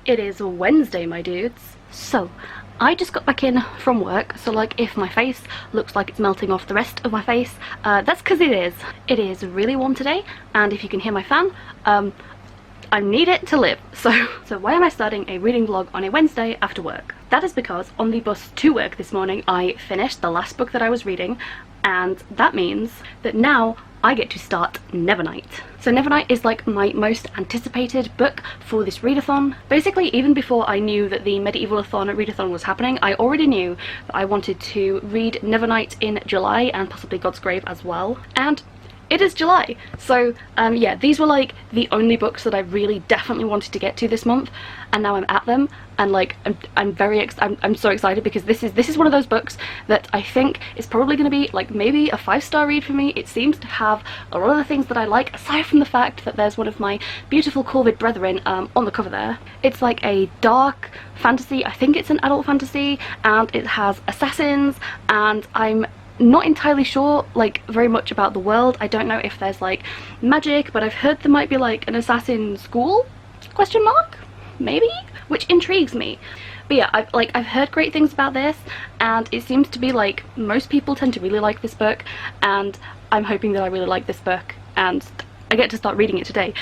It is Wednesday, my dudes. So, I just got back in from work, so like if my face looks like it's melting off the rest of my face, that's because it is. It is really warm today, and if you can hear my fan, I need it to live. So why am I starting a reading vlog on a Wednesday after work? That is because on the bus to work this morning, I finished the last book that I was reading, and that means that now I get to start Nevernight. So Nevernight is like my most anticipated book for this readathon. Basically, even before I knew that the Medieval-athon readathon was happening, I already knew that I wanted to read Nevernight in July and possibly God's Grave as well. And it is July, so yeah, these were like the only books that I really definitely wanted to get to this month, and now I'm at them, and like I'm so excited because this is one of those books that I think is probably going to be like maybe a 5-star read for me. It seems to have a lot of the things that I like, aside from the fact that there's one of my beautiful Corvid brethren on the cover there. It's like a dark fantasy. I think it's an adult fantasy, and it has assassins, and I'm not entirely sure like very much about the world. I don't know if there's like magic, but I've heard there might be like an assassin school, question mark, maybe, which intrigues me. But yeah, I've heard great things about this, and it seems to be like most people tend to really like this book, and I'm hoping that I really like this book and I get to start reading it today.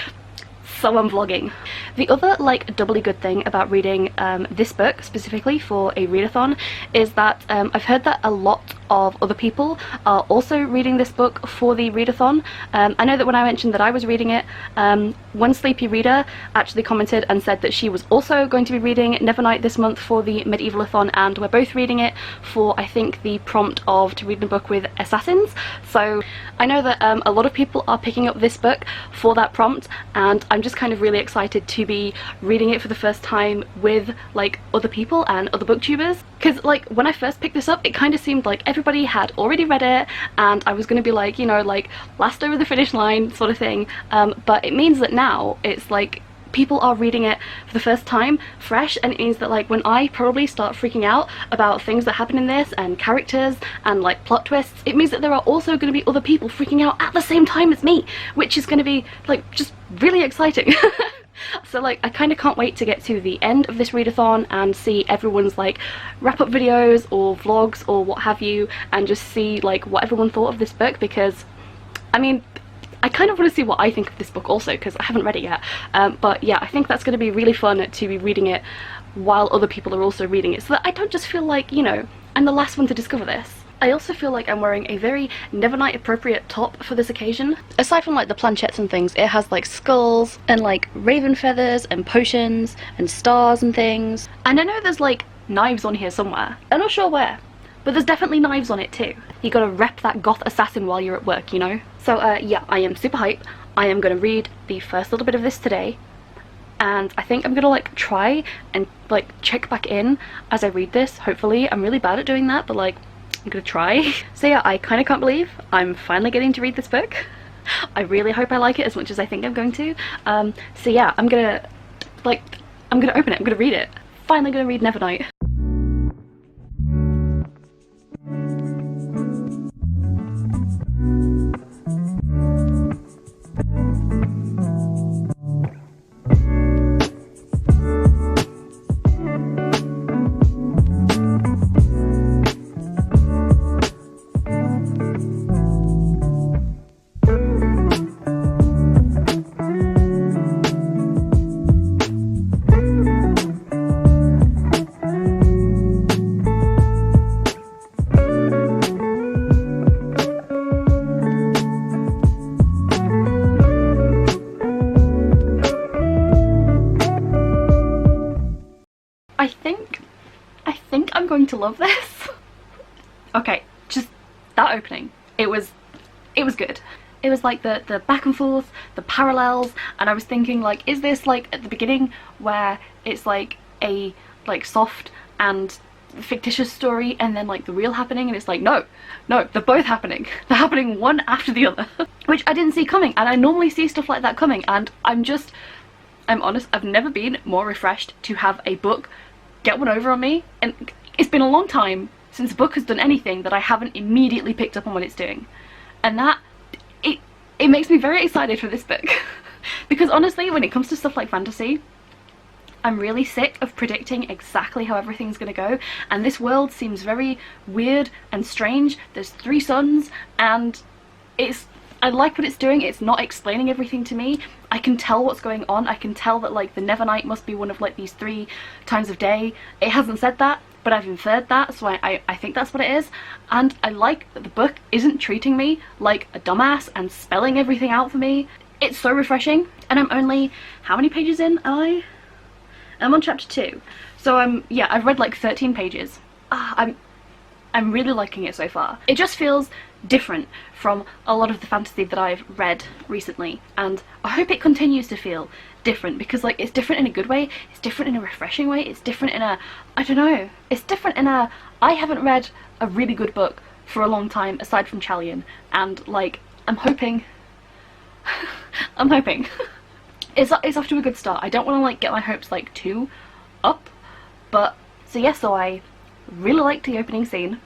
So I'm vlogging. The other like doubly good thing about reading this book specifically for a readathon is that I've heard that a lot of other people are also reading this book for the readathon. I know that when I mentioned that I was reading it, one sleepy reader actually commented and said that she was also going to be reading Nevernight this month for the Medieval-athon, and we're both reading it for, I think, the prompt of to read a book with assassins. So I know that a lot of people are picking up this book for that prompt, and I'm just kind of really excited to be reading it for the first time with like other people and other booktubers, because like when I first picked this up, it kind of seemed like everybody had already read it and I was going to be like, you know, like last over the finish line sort of thing, but it means that now it's like people are reading it for the first time fresh, and it means that like when I probably start freaking out about things that happen in this and characters and like plot twists, it means that there are also going to be other people freaking out at the same time as me, which is going to be like just really exciting. So like I kind of can't wait to get to the end of this readathon and see everyone's like wrap-up videos or vlogs or what have you, and just see like what everyone thought of this book, because I mean I kind of want to see what I think of this book also, because I haven't read it yet. But yeah, I think that's going to be really fun to be reading it while other people are also reading it, so that I don't just feel like, you know, I'm the last one to discover this. I also feel like I'm wearing a very Nevernight appropriate top for this occasion. Aside from like the planchettes and things, it has like skulls and like raven feathers and potions and stars and things. And I know there's like knives on here somewhere. I'm not sure where, but there's definitely knives on it too. You gotta rep that goth assassin while you're at work, you know? So yeah, I am super hype. I am gonna read the first little bit of this today, and I think I'm gonna like try and like check back in as I read this, hopefully. I'm really bad at doing that, but like I'm gonna try. So yeah, I kind of can't believe I'm finally getting to read this book. I really hope I like it as much as I think I'm going to. So yeah, I'm gonna open it, I'm gonna read it. Finally gonna read Nevernight. I think I'm going to love this. Okay, just that opening. It was good. It was like the back and forth, the parallels, and I was thinking like, is this like at the beginning where it's like a like soft and fictitious story and then like the real happening, and it's like no, they're both happening. They're happening one after the other. Which I didn't see coming, and I normally see stuff like that coming, and I'm honest, I've never been more refreshed to have a book get one over on me, and it's been a long time since a book has done anything that I haven't immediately picked up on what it's doing, and that it makes me very excited for this book. Because honestly, when it comes to stuff like fantasy, I'm really sick of predicting exactly how everything's gonna go, and this world seems very weird and strange. There's 3 suns, and I like what it's doing. It's not explaining everything to me. I can tell what's going on. I can tell that like the Nevernight must be one of like these 3 times of day. It hasn't said that, but I've inferred that, so I think that's what it is. And I like that the book isn't treating me like a dumbass and spelling everything out for me. It's so refreshing, and I'm only, how many pages in am I? I'm on chapter 2, so yeah, I've read like 13 pages. I'm really liking it so far. It just feels different from a lot of the fantasy that I've read recently, and I hope it continues to feel different, because like it's different in a good way, it's different in a refreshing way, it's different in a, I don't know, it's different in a, I haven't read a really good book for a long time aside from Chalion, and like I'm hoping I'm hoping it's off to a good start. I don't want to like get my hopes like too up, but so yeah, so I really liked the opening scene.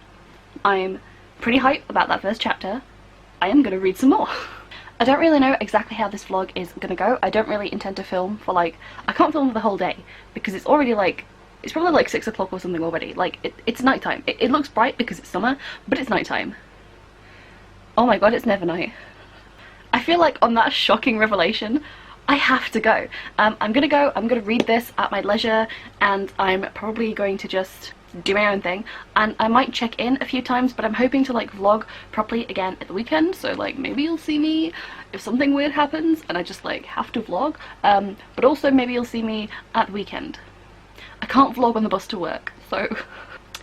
I'm pretty hyped about that first chapter. I am gonna read some more. I don't really know exactly how this vlog is gonna go. I don't really intend to film for like, I can't film for the whole day because it's already like, it's probably like 6 o'clock or something already. Like it's nighttime. It looks bright because it's summer, but it's nighttime. Oh my god, it's Nevernight. I feel like on that shocking revelation, I have to go. I'm gonna read this at my leisure, and I'm probably going to just do my own thing, and I might check in a few times, but I'm hoping to like vlog properly again at the weekend, so like maybe you'll see me if something weird happens and I just like have to vlog, but also maybe you'll see me at the weekend. I can't vlog on the bus to work, so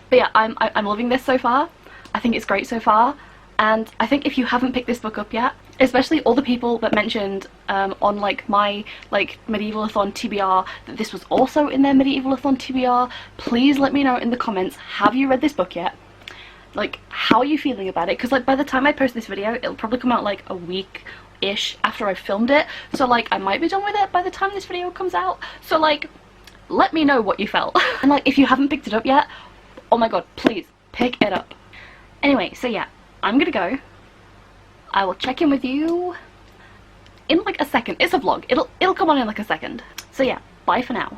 but yeah, I'm loving this so far. I think it's great so far, and I think if you haven't picked this book up yet, especially all the people that mentioned on like my like Medieval-athon TBR that this was also in their Medieval-athon TBR, please let me know in the comments, have you read this book yet? Like, how are you feeling about it? Because like by the time I post this video, it'll probably come out like a week-ish after I've filmed it, so like I might be done with it by the time this video comes out, so like let me know what you felt. And like if you haven't picked it up yet, oh my god, please pick it up. Anyway, so yeah, I'm gonna go. I will check in with you in like a second. It's a vlog. It'll come on in like a second. So yeah, bye for now.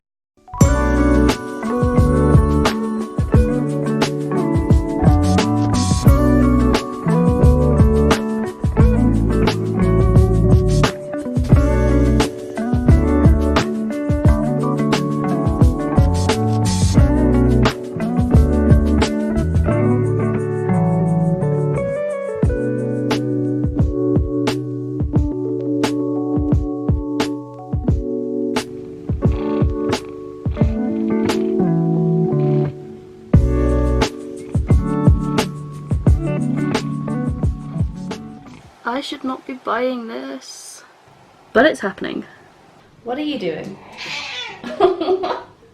I should not be buying this, but it's happening. What are you doing?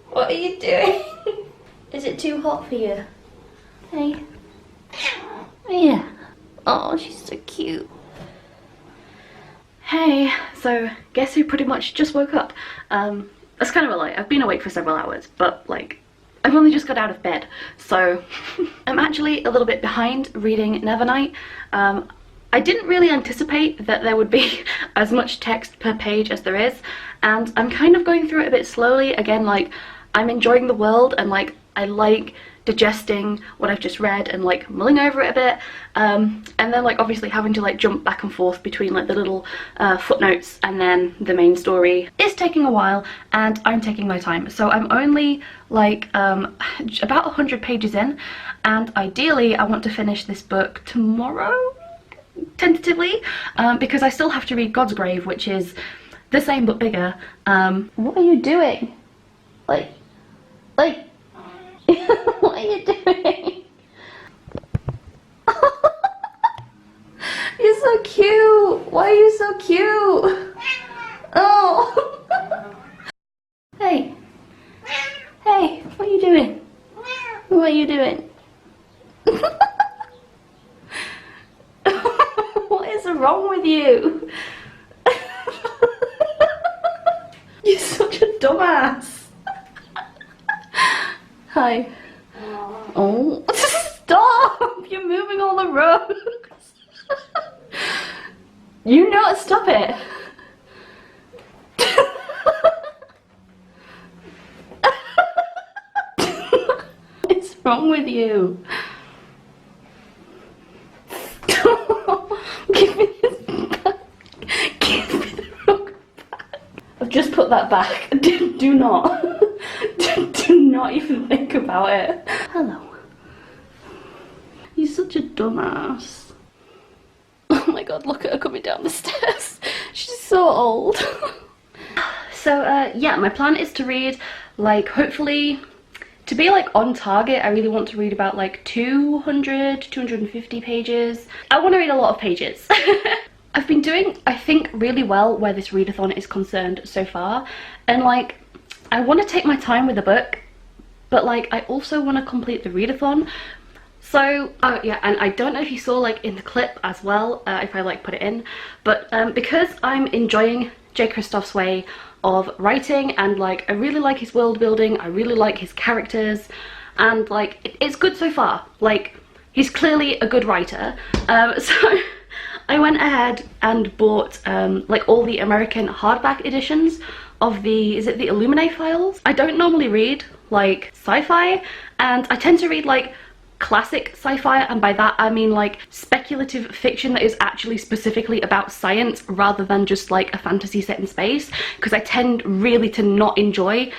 What are you doing? Is it too hot for you? Hey. Yeah. Oh, she's so cute. Hey, so guess who pretty much just woke up? That's kind of a lie. I've been awake for several hours, but like I've only just got out of bed, so I'm actually a little bit behind reading Nevernight. I didn't really anticipate that there would be as much text per page as there is, and I'm kind of going through it a bit slowly. Again, like I'm enjoying the world, and like I like digesting what I've just read and like mulling over it a bit, and then like obviously having to like jump back and forth between like the little footnotes and then the main story is taking a while, and I'm taking my time. So I'm only like about 100 pages in, and ideally I want to finish this book tomorrow, tentatively, because I still have to read God's Grave, which is the same but bigger. What are you doing? Like what are you doing? You're so cute. Why are you so cute? Oh. Hey, what are you doing? What are you doing? What is wrong with you? You're such a dumbass. Hi. Oh, stop! You're moving all the rugs. You know, stop it. wrong with you? Give me this back. Give me the rock back. I've just put that back. Do not. Do not even think about it. Hello. You're such a dumbass. Oh my god, look at her coming down the stairs. She's so old. So yeah, my plan is to read, like, hopefully, to be like on target, I really want to read about like 200 to 250 pages. I want to read a lot of pages. I've been doing, I think, really well where this readathon is concerned so far, and like, I want to take my time with the book, but like, I also want to complete the readathon. So, oh yeah, and I don't know if you saw like in the clip as well, if I like put it in, but because I'm enjoying J. Kristoff's way of writing, and like, I really like his world building, I really like his characters, and like, it's good so far. Like, he's clearly a good writer. So I went ahead and bought like all the American hardback editions of the, is it the Illuminae files? I don't normally read like sci-fi, and I tend to read like classic sci-fi, and by that I mean like speculative fiction that is actually specifically about science rather than just like a fantasy set in space, because I tend really to not enjoy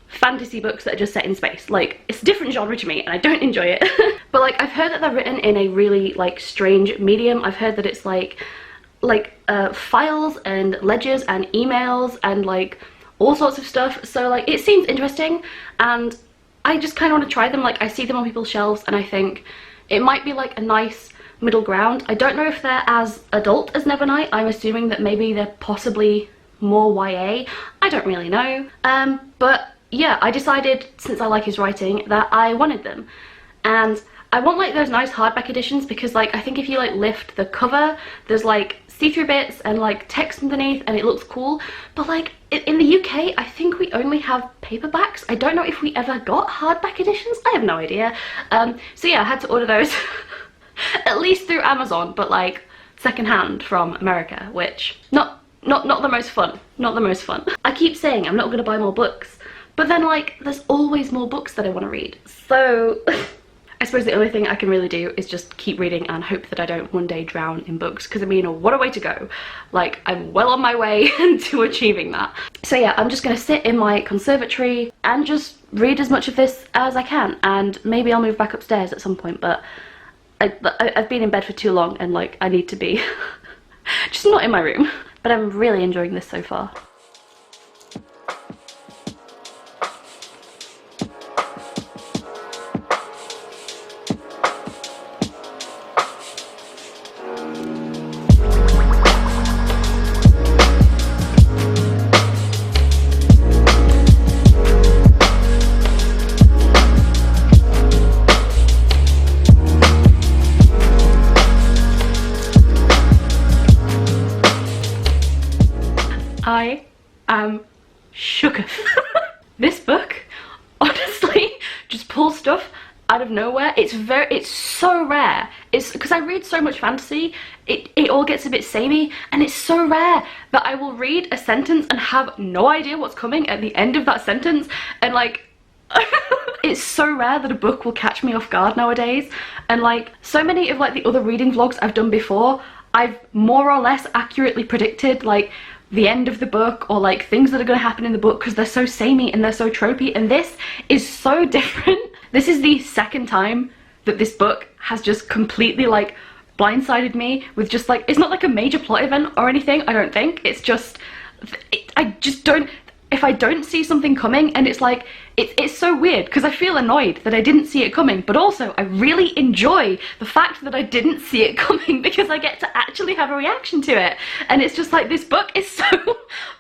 fantasy books that are just set in space. Like, it's a different genre to me and I don't enjoy it. But like, I've heard that they're written in a really like strange medium. I've heard that it's like files and ledgers and emails and like all sorts of stuff, so like, it seems interesting, and I just kind of want to try them. Like, I see them on people's shelves and I think it might be like a nice middle ground. I don't know if they're as adult as Nevernight. I'm assuming that maybe they're possibly more YA. I don't really know. But yeah, I decided, since I like his writing, that I wanted them. And I want like those nice hardback editions, because like, I think if you like lift the cover, there's like see-through bits and like text underneath and it looks cool. But like, in the UK, I think we only have paperbacks. I don't know if we ever got hardback editions. I have no idea. So yeah, I had to order those at least through Amazon, but like secondhand from America, which not the most fun. Not the most fun. I keep saying I'm not gonna buy more books, but then like, there's always more books that I want to read. So I suppose the only thing I can really do is just keep reading and hope that I don't one day drown in books, because I mean, what a way to go. Like, I'm well on my way to achieving that. So yeah, I'm just gonna sit in my conservatory and just read as much of this as I can, and maybe I'll move back upstairs at some point, but I've been in bed for too long and like, I need to be just not in my room. But I'm really enjoying this so far. I am shooketh. This book honestly just pulls stuff out of nowhere. It's so rare. It's because I read so much fantasy, it all gets a bit samey, and it's so rare that I will read a sentence and have no idea what's coming at the end of that sentence, and like it's so rare that a book will catch me off guard nowadays. And like, so many of like the other reading vlogs I've done before, I've more or less accurately predicted like the end of the book, or like things that are going to happen in the book, because they're so samey and they're so tropey, and this is so different. This is the second time that this book has just completely like blindsided me with just like, it's not like a major plot event or anything, I don't think. It's just, I just don't, if I don't see something coming, and it's like, it's so weird because I feel annoyed that I didn't see it coming, but also I really enjoy the fact that I didn't see it coming, because I get to actually have a reaction to it. And it's just like, this book is so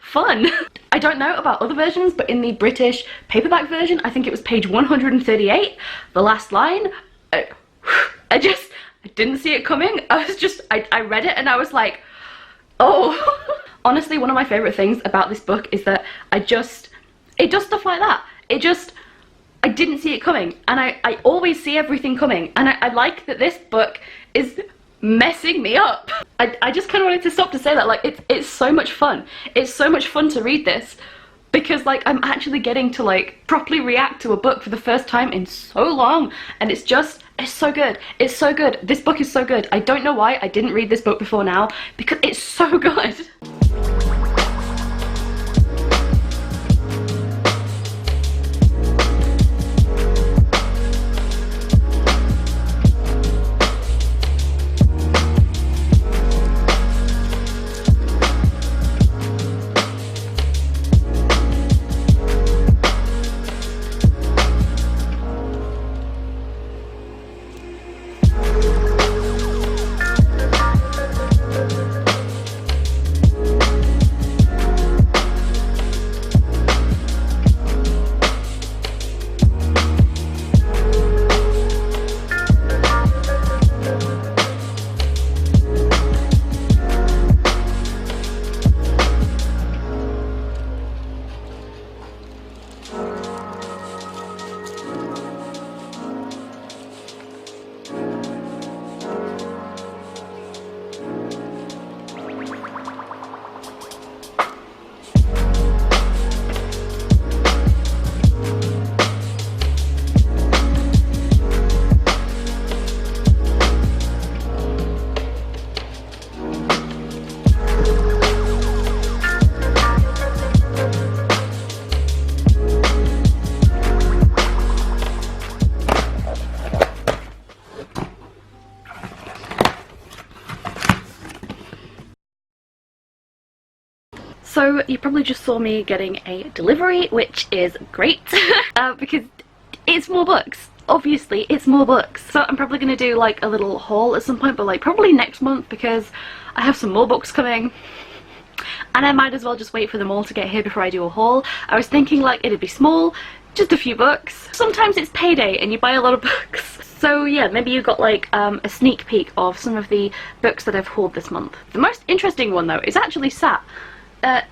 fun. I don't know about other versions, but in the British paperback version, I think it was page 138, the last line, I didn't see it coming. I read it and I was like, oh. Honestly, one of my favorite things about this book is that it does stuff like that. I didn't see it coming, and I always see everything coming, and I like that this book is messing me up. I just kind of wanted to stop to say that, like, it's so much fun. It's so much fun to read this, because like I'm actually getting to like properly react to a book for the first time in so long, and it's so good. It's so good. This book is so good. I don't know why I didn't read this book before now, because it's so good. So you probably just saw me getting a delivery, which is great because it's more books. Obviously, it's more books. So I'm probably going to do like a little haul at some point, but like probably next month, because I have some more books coming. And I might as well just wait for them all to get here before I do a haul. I was thinking like it'd be small, just a few books. Sometimes it's payday and you buy a lot of books. So yeah, maybe you got like a sneak peek of some of the books that I've hauled this month. The most interesting one though is actually sat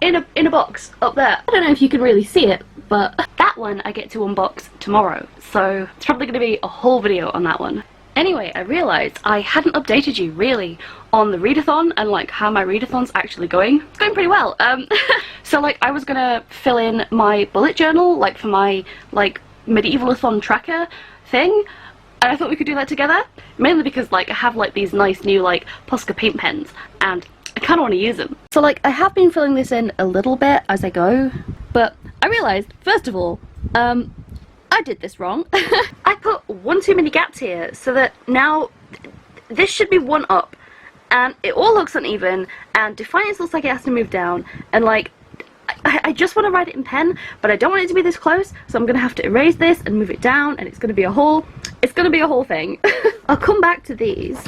in a box up there. I don't know if you can really see it, but that one I get to unbox tomorrow, so it's probably going to be a whole video on that one. Anyway, I realised I hadn't updated you really on the readathon and like how my readathon's actually going. It's going pretty well. So like I was gonna fill in my bullet journal like for my like Medieval-athon tracker thing, and I thought we could do that together, mainly because like I have like these nice new like Posca paint pens and I kind of want to use them. So like I have been filling this in a little bit as I go, but I realised first of all I did this wrong. I put one too many gaps here, so that now this should be one up and it all looks uneven and Defiance looks like it has to move down, and like I just want to write it in pen, but I don't want it to be this close, so I'm gonna have to erase this and move it down, and it's gonna be a whole thing. I'll come back to these.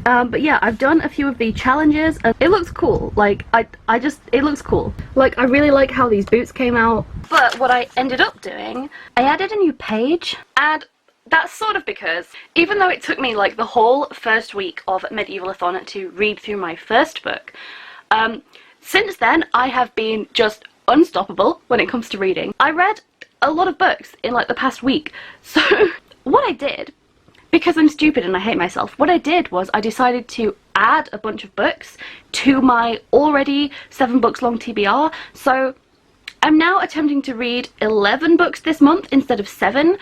But yeah, I've done a few of the challenges and it looks cool. Like, it looks cool. Like, I really like how these boots came out. But what I ended up doing, I added a new page, and that's sort of because even though it took me like the whole first week of Medieval-athon to read through my first book, since then I have been just unstoppable when it comes to reading. I read a lot of books in like the past week, so what I did, because I'm stupid and I hate myself, what I did was I decided to add a bunch of books to my already 7 books long TBR. So I'm now attempting to read 11 books this month instead of 7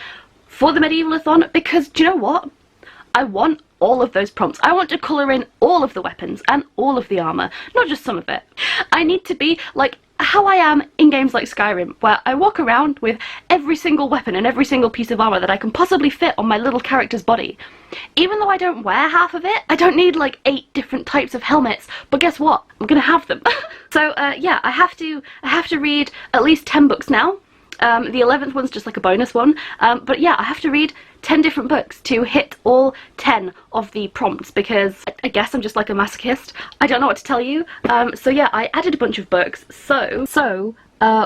for the Medieval-athon, because do you know what? I want all of those prompts. I want to colour in all of the weapons and all of the armour, not just some of it. I need to be like how I am in games like Skyrim, where I walk around with every single weapon and every single piece of armour that I can possibly fit on my little character's body. Even though I don't wear half of it, I don't need like 8 different types of helmets, but guess what? I'm gonna have them. So yeah, I have to read at least 10 books now. The 11th one's just like a bonus one, but yeah, I have to read 10 different books to hit all 10 of the prompts, because I guess I'm just like a masochist. I don't know what to tell you. So yeah, I added a bunch of books, so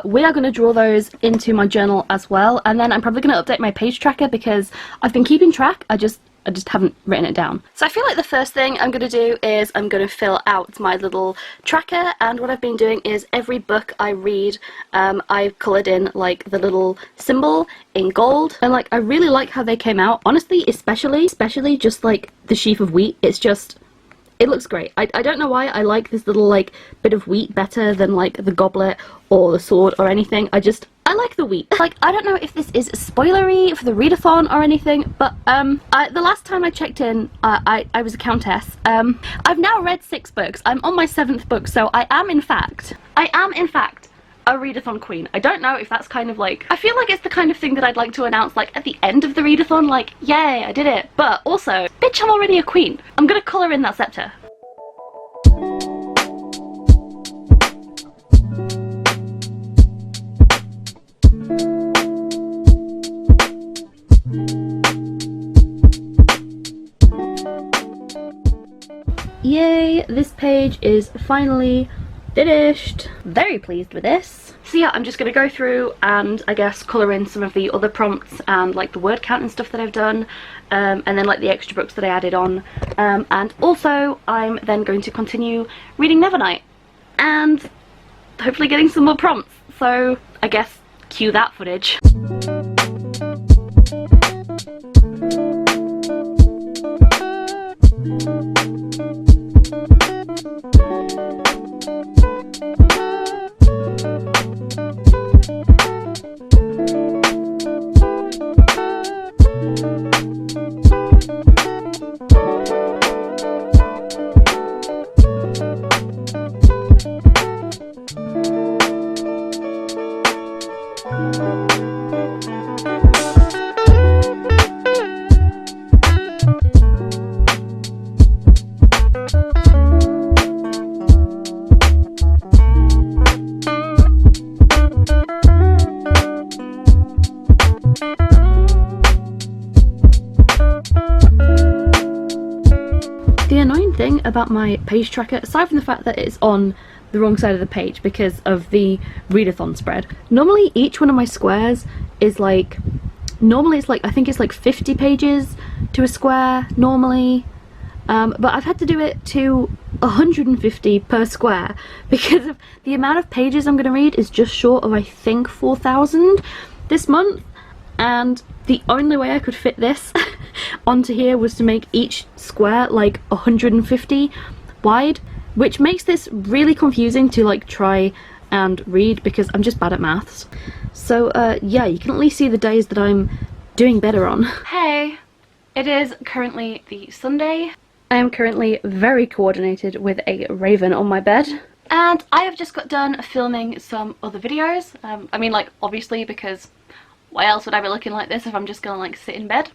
we are going to draw those into my journal as well, and then I'm probably going to update my page tracker because I've been keeping track, I just haven't written it down. So I feel like the first thing I'm going to do is I'm going to fill out my little tracker, and what I've been doing is every book I read, I've coloured in like the little symbol in gold, and like I really like how they came out, honestly, especially just like the sheaf of wheat. It's just, It looks great. I don't know why I like this little like bit of wheat better than like the goblet or the sword or anything. I like the wheat. Like, I don't know if this is spoilery for the readathon or anything, but the last time I checked in, I was a countess. I've now read 6 books. I'm on my 7th book, so I am in fact a readathon queen. I don't know if that's kind of like, I feel like it's the kind of thing that I'd like to announce like at the end of the readathon, like, yay, I did it. But also, bitch, I'm already a queen. I'm gonna colour in that scepter. Yay, this page is finally finished. Very pleased with this. So yeah, I'm just gonna go through and I guess colour in some of the other prompts and like the word count and stuff that I've done, and then like the extra books that I added on, and also I'm then going to continue reading Nevernight and hopefully getting some more prompts. So I guess cue that footage. The annoying thing about my page tracker, aside from the fact that it's on the wrong side of the page because of the readathon spread, normally each one of my squares is like, normally it's like, I think it's like 50 pages to a square normally, but I've had to do it to 150 per square because of the amount of pages I'm going to read is just short of, I think, 4,000 this month, and the only way I could fit this onto here was to make each square like 150 wide, which makes this really confusing to like try and read because I'm just bad at maths. So yeah, you can at least see the days that I'm doing better on. Hey, it is currently the Sunday. I am currently very coordinated with a raven on my bed. And I have just got done filming some other videos. I mean, like, obviously, because why else would I be looking like this if I'm just gonna like sit in bed?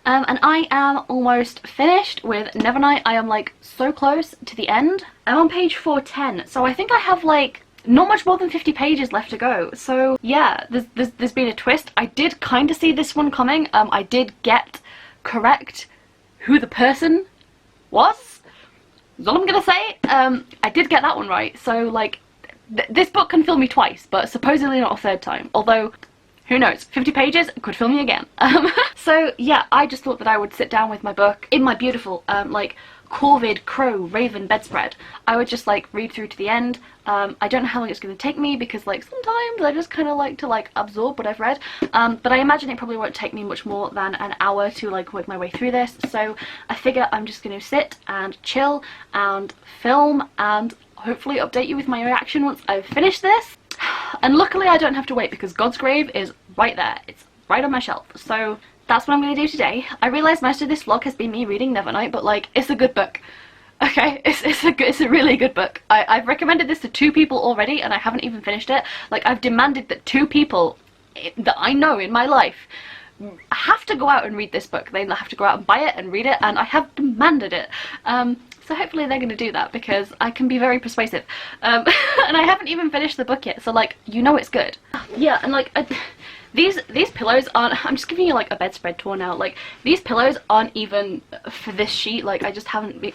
And I am almost finished with Nevernight. I am like so close to the end. I'm on page 410, so I think I have like not much more than 50 pages left to go. So yeah, there's been a twist. I did kind of see this one coming. I did get correct who the person was. That's all I'm gonna say. I did get that one right. So like, this book can fill me twice, but supposedly not a third time. Although, who knows? 50 pages could fill me again. So yeah, I just thought that I would sit down with my book in my beautiful like corvid crow raven bedspread. I would just like read through to the end. I don't know how long it's going to take me because like sometimes I just kind of like to like absorb what I've read, but I imagine it probably won't take me much more than an hour to like work my way through this. So I figure I'm just going to sit and chill and film and hopefully update you with my reaction once I've finished this. And luckily I don't have to wait because God's Grave is right there. It's right on my shelf. So that's what I'm going to do today. I realise most of this vlog has been me reading Nevernight, but like, it's a good book. Okay, it's a really good book. I've recommended this to 2 people already and I haven't even finished it. Like, I've demanded that 2 people that I know in my life have to go out and read this book. They have to go out and buy it and read it, and I have demanded it. So hopefully they're going to do that because I can be very persuasive. And I haven't even finished the book yet, so like, you know it's good. Yeah, and like, these pillows aren't, I'm just giving you like a bedspread tour now, like these pillows aren't even for this sheet. Like I just can't be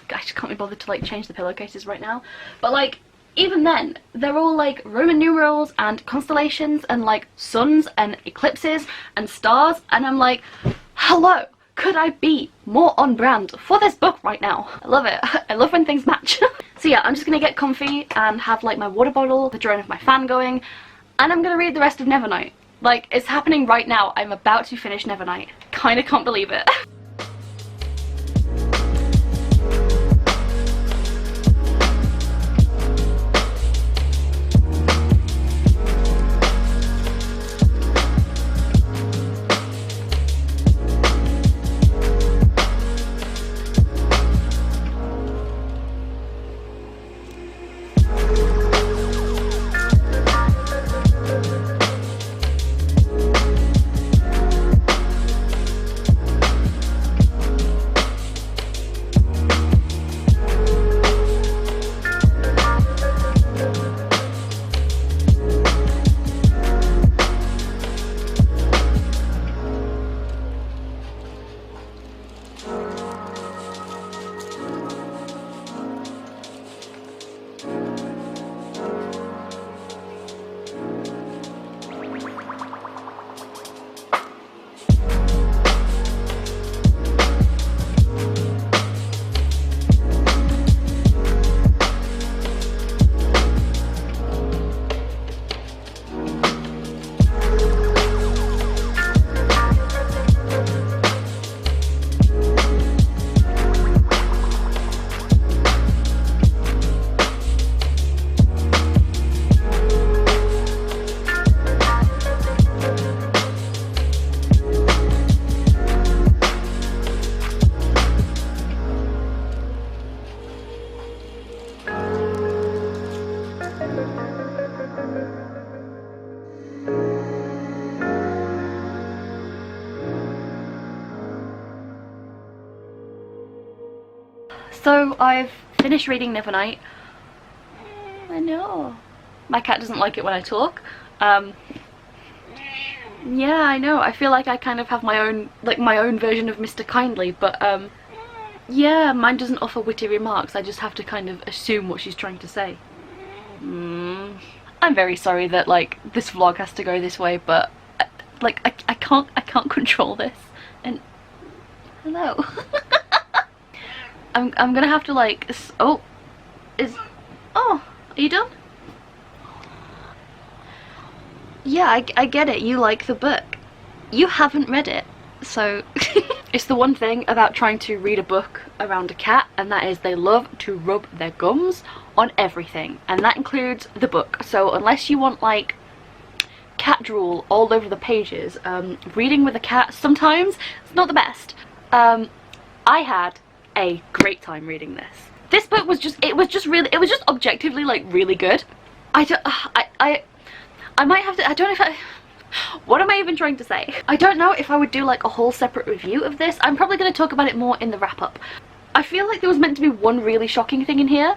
bothered to like change the pillowcases right now. But like, even then, they're all like Roman numerals and constellations and like suns and eclipses and stars, and I'm like, hello, could I be more on brand for this book right now? I love it. I love when things match. So yeah, I'm just gonna get comfy and have like my water bottle, the drone of my fan going, and I'm gonna read the rest of Nevernight. Like, it's happening right now. I'm about to finish Nevernight. Kinda can't believe it. So I've finished reading Nevernight. I know. My cat doesn't like it when I talk. Yeah, I know. I feel like I kind of have my own, like my own version of Mr. Kindly, but yeah, mine doesn't offer witty remarks. I just have to kind of assume what she's trying to say. I'm very sorry that like this vlog has to go this way, but like I can't control this. And hello. I'm gonna have to like oh, are you done? Yeah, I get it, you like the book. You haven't read it, so it's the one thing about trying to read a book around a cat, and that is they love to rub their gums on everything, and that includes the book. So unless you want like cat drool all over the pages, reading with a cat sometimes it's not the best. I had a great time reading this. This book was just, it was just objectively like really good. I might have to, I don't know if I, what am I even trying to say? I don't know if I would do like a whole separate review of this. I'm probably going to talk about it more in the wrap up. I feel like there was meant to be one really shocking thing in here,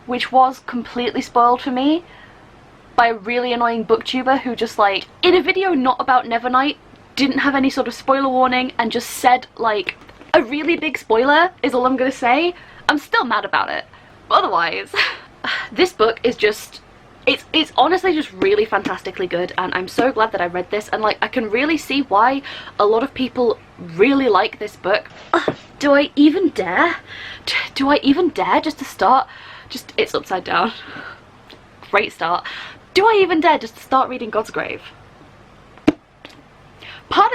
which was completely spoiled for me by a really annoying booktuber who just like, in a video not about Nevernight, didn't have any sort of spoiler warning and just said like a really big spoiler is all I'm going to say. I'm still mad about it. But otherwise, this book is just, it's honestly just really fantastically good, and I'm so glad that I read this, and like I can really see why a lot of people really like this book. Do I even dare? Do I even dare just to start? Just, it's upside down. Great start. Do I even dare just to start reading God's Grave? Part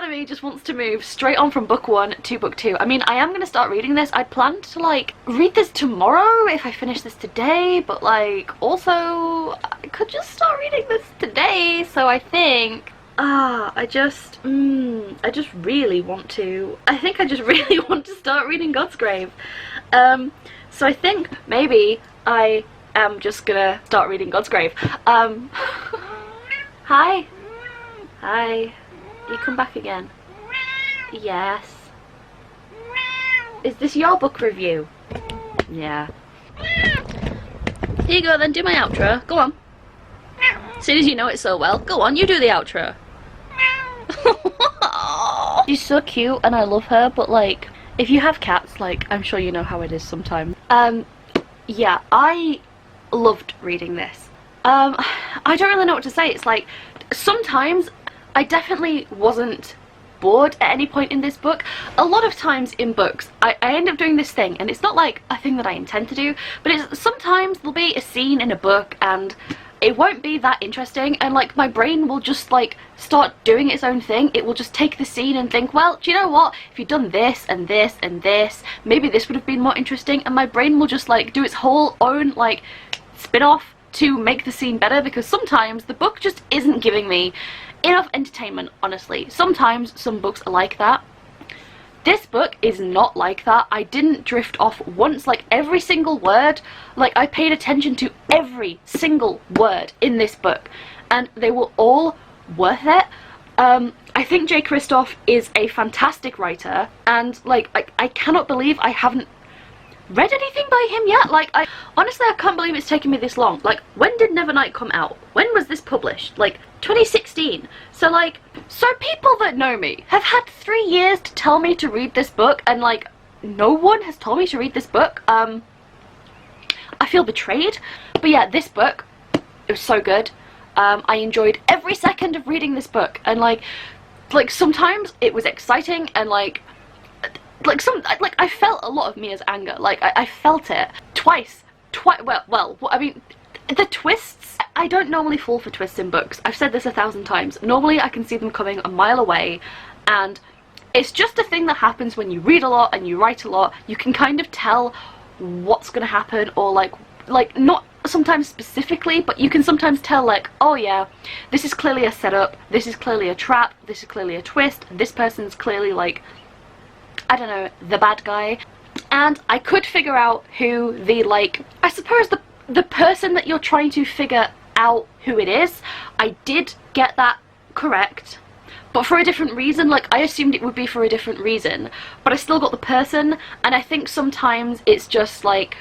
of me just wants to move straight on from book 1 to book 2. I mean, I am going to start reading this. I planned to like read this tomorrow if I finish this today, but like also I could just start reading this today. So I think I just really want to, I think I just really want to start reading God's Grave. So I think maybe I am just gonna start reading God's Grave. Hi. Hi. You come back again? Yes. Is this your book review? Yeah. Here you go then, do my outro. Go on. As soon as you know it so well. Go on, you do the outro. She's so cute and I love her, but like, if you have cats, like, I'm sure you know how it is sometimes. Yeah, I loved reading this. I don't really know what to say. It's like, sometimes I definitely wasn't bored at any point in this book. A lot of times in books, I end up doing this thing, and it's not like a thing that I intend to do, but it's sometimes there'll be a scene in a book and it won't be that interesting, and like my brain will just like start doing its own thing. It will just take the scene and think, well, do you know what, if you'd done this and this and this, maybe this would have been more interesting, and my brain will just like do its whole own like spin-off to make the scene better, because sometimes the book just isn't giving me enough entertainment, honestly. Sometimes some books are like that. This book is not like that. I didn't drift off once. Like, every single word, like, I paid attention to every single word in this book, and they were all worth it. I think J. Kristoff is a fantastic writer, and like I cannot believe I haven't read anything by him yet. Like, honestly, I can't believe it's taken me this long. Like, when did Nevernight come out? When was this published? Like, 2016. So like, so people that know me have had 3 years to tell me to read this book, and like, no one has told me to read this book. I feel betrayed. But yeah, this book, it was so good. I enjoyed every second of reading this book, and like sometimes it was exciting, and like I felt a lot of Mia's anger. Like, I felt it twice. Well, I mean, the twists, I don't normally fall for twists in books. I've said this 1,000 times. Normally I can see them coming a mile away, and it's just a thing that happens when you read a lot and you write a lot. You can kind of tell what's gonna happen, or like not sometimes specifically, but you can sometimes tell, like, oh yeah, this is clearly a setup, this is clearly a trap, this is clearly a twist, this person's clearly like, I don't know, the bad guy. And I could figure out who the, like, I suppose the person that you're trying to figure out who it is, I did get that correct. but for a different reason. Like, I assumed it would be for a different reason, but I still got the person, and I think sometimes it's just like,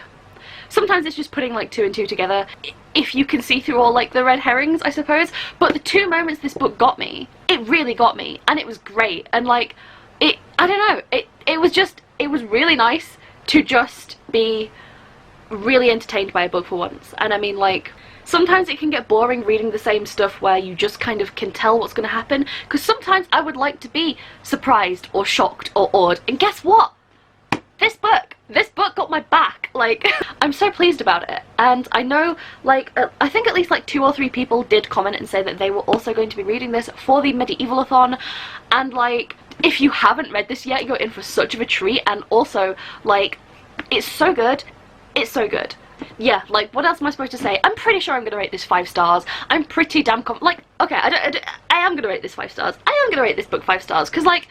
sometimes it's just putting like 2 and 2 together, if you can see through all like the red herrings, I suppose. But the 2 moments this book got me, it really got me, and it was great. And like, I don't know, it was really nice to just be really entertained by a book for once. And I mean, like, sometimes it can get boring reading the same stuff where you just kind of can tell what's going to happen, because sometimes I would like to be surprised or shocked or awed, and guess what? This book got my back. Like, I'm so pleased about it. And I know, like, I think at least like 2 or 3 people did comment and say that they were also going to be reading this for the Medieval-athon, and like, if you haven't read this yet, you're in for such of a treat. And also, like, it's so good. It's so good. Yeah, like, what else am I supposed to say? I'm pretty sure I'm gonna rate this 5 stars. I'm pretty damn like, okay, I am gonna rate this 5 stars. I am gonna rate this book 5 stars, because like,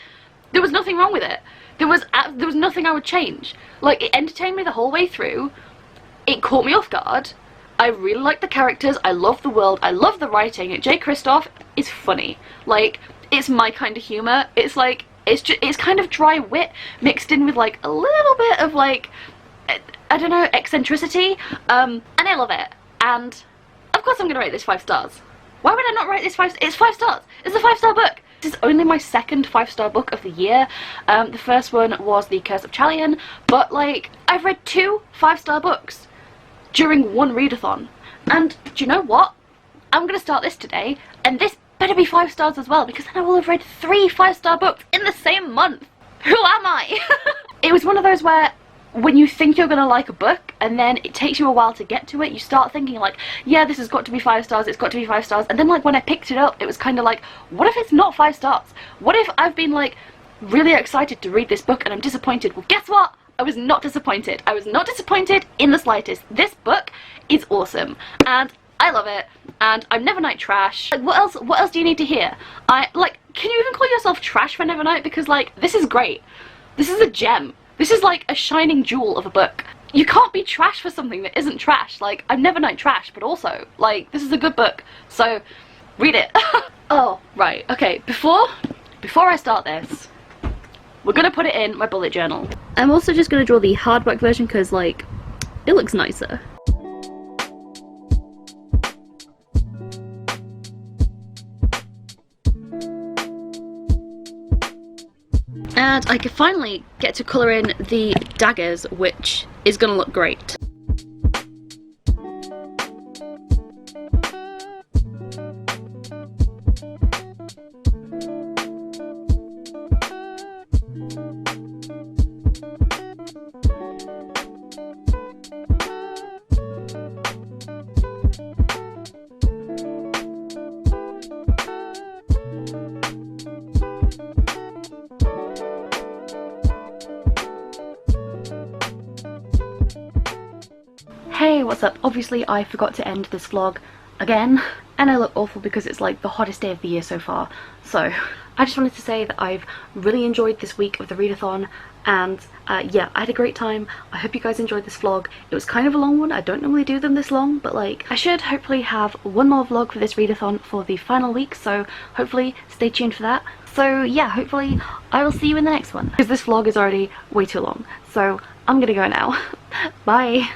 there was nothing wrong with it. There was nothing I would change. Like, it entertained me the whole way through. It caught me off guard. I really like the characters. I love the world. I love the writing. Jay Kristoff is funny. Like, it's my kind of humor. It's like, it's kind of dry wit mixed in with like a little bit of like, I don't know, eccentricity. And I love it. And of course I'm gonna rate this 5 stars. Why would I not rate this 5? It's 5 stars. It's a 5-star book. This is only my second 5-star book of the year. The first one was The Curse of Chalion, but like, I've read 2 5-star books during one readathon. And do you know what? I'm gonna start this today, and this better be 5 stars as well, because then I will have read 3 5-star books in the same month. Who am I? It was one of those where, when you think you're gonna like a book and then it takes you a while to get to it, you start thinking like, yeah, this has got to be 5 stars, it's got to be 5 stars. And then like, when I picked it up, it was kind of like, what if it's not 5 stars? What if I've been like really excited to read this book and I'm disappointed? Well, guess what? I was not disappointed. I was not disappointed in the slightest. This book is awesome, and I love it, and I'm Nevernight trash. Like, what else do you need to hear? Can you even call yourself trash for Nevernight? Because like, this is great. This is a gem. This is like a shining jewel of a book. You can't be trash for something that isn't trash. Like, I'm Nevernight trash, but also, like, this is a good book, so read it. Oh, right, okay, before I start this, we're gonna put it in my bullet journal. I'm also just gonna draw the hardback version because, like, it looks nicer. And I could finally get to colour in the daggers, which is gonna look great. Hey, what's up? Obviously I forgot to end this vlog again, and I look awful because it's like the hottest day of the year so far. So I just wanted to say that I've really enjoyed this week of the readathon, and yeah, I had a great time. I hope you guys enjoyed this vlog. It was kind of a long one. I don't normally do them this long, but like, I should hopefully have one more vlog for this readathon for the final week, so hopefully stay tuned for that. So yeah, hopefully I will see you in the next one, because this vlog is already way too long. So I'm gonna go now. Bye!